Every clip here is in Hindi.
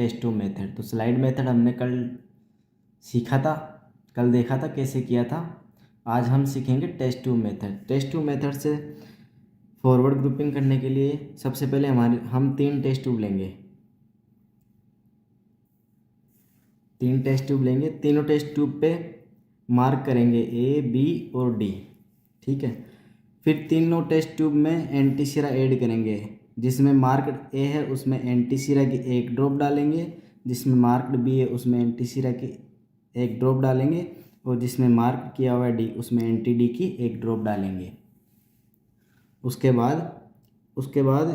Test tube method. तो स्लाइड मेथड हमने कल सीखा था, कल देखा था कैसे किया था। आज हम सीखेंगे test tube method. Test tube method से फॉरवर्ड ग्रुपिंग करने के लिए सबसे पहले हम 3 टेस्ट ट्यूब लेंगे। 3 टेस्ट ट्यूब लेंगे, तीनों टेस्ट ट्यूब पे मार्क करेंगे ए, बी और डी। ठीक है। फिर तीनों टेस्ट ट्यूब में एंटी सीरा ऐड करेंगे। जिसमें मार्क्ड ए है उसमें एंटी सीरा की 1 ड्रॉप डालेंगे, जिसमें मार्क्ड बी है उसमें एंटी सीरा की 1 ड्रॉप डालेंगे, और जिसमें मार्क किया हुआ है डी उसमें एंटी डी की 1 ड्रॉप डालेंगे। उसके बाद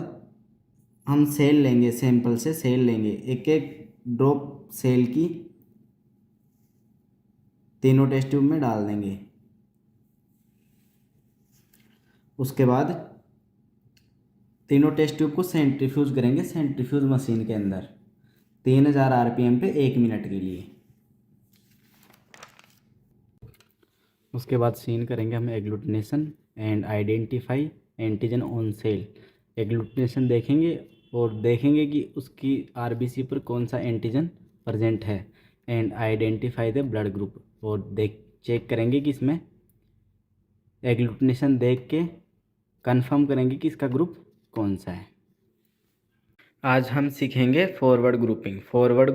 हम सेल लेंगे, सैंपल से सेल लेंगे, एक एक ड्रॉप सेल की तीनों टेस्ट ट्यूब में डाल देंगे। उसके बाद तीनों टेस्ट ट्यूब को सेंट्रीफ्यूज करेंगे, सेंट्रीफ्यूज मशीन के अंदर 3000 आरपीएम पे 1 मिनट के लिए। उसके बाद सीन करेंगे हम agglutination and identify antigen on sale. Agglutination देखेंगे और देखेंगे कि उसकी आरबीसी पर कौन सा एंटीजन प्रेजेंट है, and identify the blood group. और चेक करेंगे कि इसमें एग्लूटिनेशन देख के कंफर्म करेंगे कि इसका ग्रुप कौन सा है। आज हम सीखेंगे फॉरवर्ड ग्रुपिंग। फॉरवर्ड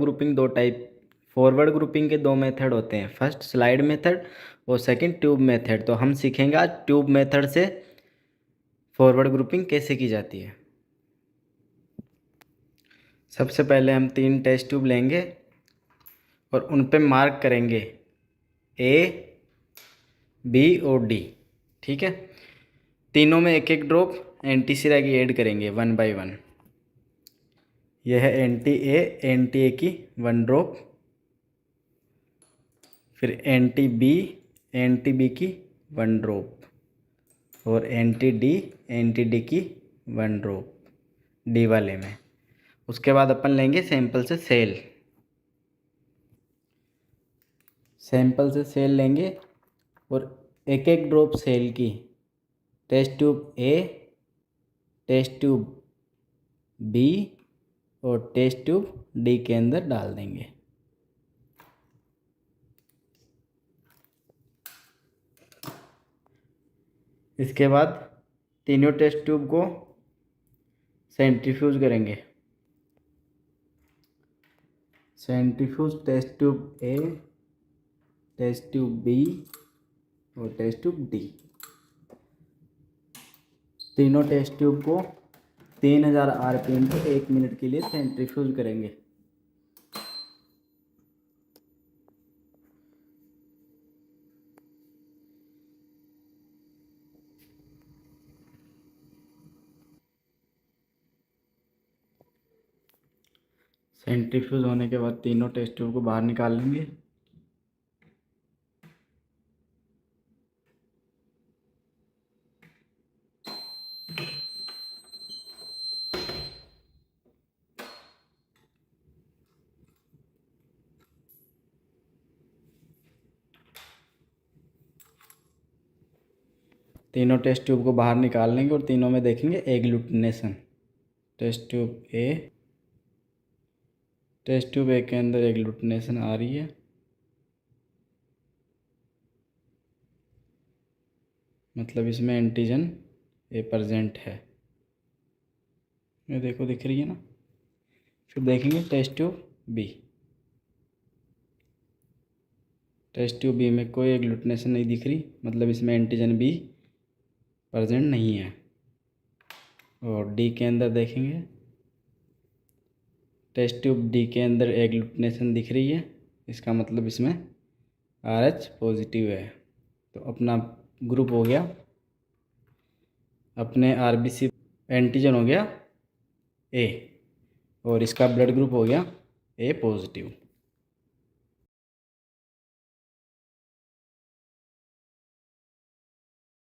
ग्रुपिंग के 2 मेथड होते हैं, फर्स्ट स्लाइड मेथड और सेकंड ट्यूब मेथड। तो हम सीखेंगे आज ट्यूब मेथड से फॉरवर्ड ग्रुपिंग कैसे की जाती है। सबसे पहले हम 3 टेस्ट ट्यूब लेंगे और उन पे मार्क करेंगे ए, बी और डी। ठीक है। तीनों में एक एक ड्रॉप एंटी सीरा की ऐड करेंगे 1 बाय 1। यह है एंटी ए की 1 ड्रॉप, फिर एंटी बी की 1 ड्रॉप, और एंटी डी की 1 ड्रॉप डी वाले में। उसके बाद अपन लेंगे सैंपल से सेल लेंगे और एक एक ड्रॉप सेल की test tube A, test tube B और टेस्ट ट्यूब डी के अंदर डाल देंगे। इसके बाद तीनों टेस्ट ट्यूब को सेंट्रीफ्यूज करेंगे। Centrifuge test tube A, test tube B और टेस्ट ट्यूब डी। तीनों टेस्ट ट्यूब को 3000 आरपीएम पे 1 मिनट के लिए सेंट्रीफ्यूज करेंगे। सेंट्रीफ्यूज होने के बाद तीनों टेस्ट ट्यूब को बाहर निकाल लेंगे। तीनों टेस्ट ट्यूब को बाहर निकाल लेंगे और तीनों में देखेंगे एग्लूटिनेशन। टेस्ट ट्यूब ए के अंदर एग्लूटिनेशन आ रही है, मतलब इसमें एंटीजन ए प्रेजेंट है। ये देखो दिख रही है ना। फिर देखेंगे टेस्ट ट्यूब बी में कोई एग्लूटिनेशन नहीं दिख रही, मतलब इसमें एंटीजन बी प्रेजेंट नहीं है। और डी के अंदर देखेंगे, टेस्ट ट्यूब डी के अंदर एग्लूटिनेशन दिख रही है, इसका मतलब इसमें RH पॉजिटिव है। तो अपना ग्रुप हो गया, अपने RBC एंटीजन हो गया ए, और इसका ब्लड ग्रुप हो गया A पॉजिटिव।